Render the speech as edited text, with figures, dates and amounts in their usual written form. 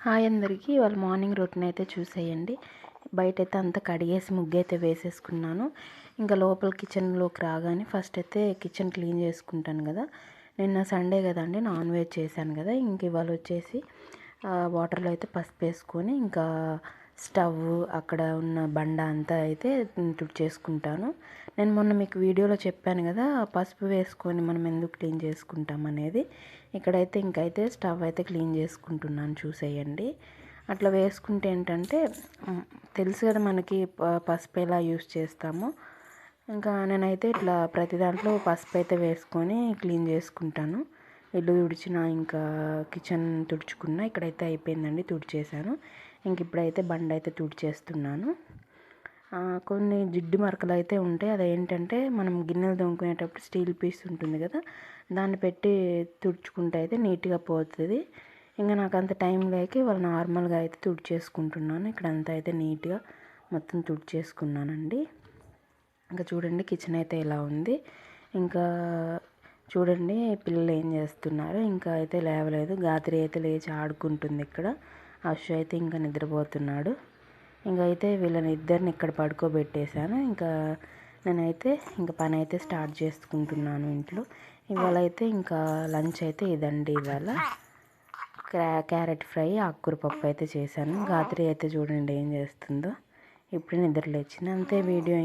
Hi అందరికీ. ఇవాళ morning routine అయితే చూసేయండి. బయటైతే అంతా కడిగేసి ముగ్గైతే వేసేసుకున్నాను. ఇంకా లోపల కిచెన్లోకి రాగానే ఫస్ట్ అయితే కిచెన్ క్లీన్ చేసుకుంటాను కదా. నిన్న సండే కదండి, నాన్ వెజ్ చేశాను కదా. ఇంక ఇవాళ వచ్చేసి వాటర్లో అయితే పసుపు వేసుకొని ఇంకా స్టవ్ అక్కడ ఉన్న బండ అంతా అయితే తుడిచేసుకుంటాను. నేను మొన్న మీకు వీడియోలో చెప్పాను కదా, పసుపు వేసుకొని మనం ఎందుకు క్లీన్ చేసుకుంటాం అనేది. ఇక్కడైతే ఇంకైతే స్టవ్ అయితే క్లీన్ చేసుకుంటున్నాను, చూసేయండి. అట్లా వేసుకుంటే ఏంటంటే తెలుసు కదా మనకి పసుపు ఎలా యూస్ చేస్తామో. ఇంకా నేనైతే ఇట్లా ప్రతి దాంట్లో పసుపు అయితే వేసుకొని క్లీన్ చేసుకుంటాను. ఇల్లు తుడిచిన ఇంకా కిచెన్ తుడుచుకున్న ఇక్కడైతే అయిపోయిందండి, తుడిచేసాను. ఇంక ఇప్పుడైతే బండి అయితే తుడిచేస్తున్నాను. కొన్ని జిడ్డు మరకలు అయితే ఉంటాయి. అదేంటంటే మనం గిన్నెలు తోముకునేటప్పుడు స్టీల్ పీస్ ఉంటుంది కదా, దాన్ని పెట్టి తుడుచుకుంటే అయితే నీట్గా పోతుంది. ఇంకా నాకు అంత టైం లేక ఇవాళ నార్మల్గా అయితే తుడిచేసుకుంటున్నాను. ఇక్కడంతా అయితే నీట్గా మొత్తం తుడిచేసుకున్నానండి. ఇంకా చూడండి కిచెన్ అయితే ఎలా ఉంది. ఇంకా చూడండి పిల్లలు ఏం చేస్తున్నారు. ఇంకా అయితే లేవలేదు. గాయత్రి అయితే లేచి ఆడుకుంటుంది ఇక్కడ. అశ్వ అయితే ఇంకా నిద్రపోతున్నాడు. ఇంకా అయితే వీళ్ళని ఇద్దరిని ఇక్కడ పడుకోబెట్టేశాను. ఇంకా నేనైతే ఇంకా పని అయితే స్టార్ట్ చేసుకుంటున్నాను ఇంట్లో. ఇవాళ అయితే ఇంకా లంచ్ అయితే ఇదండి. ఇవాళ క్యారెట్ ఫ్రై, ఆకుకూర పప్పు అయితే చేశాను. గాయత్రి అయితే చూడండి ఏం చేస్తుందో, ఇప్పుడు నిద్ర లేచింది. అంతే వీడియో.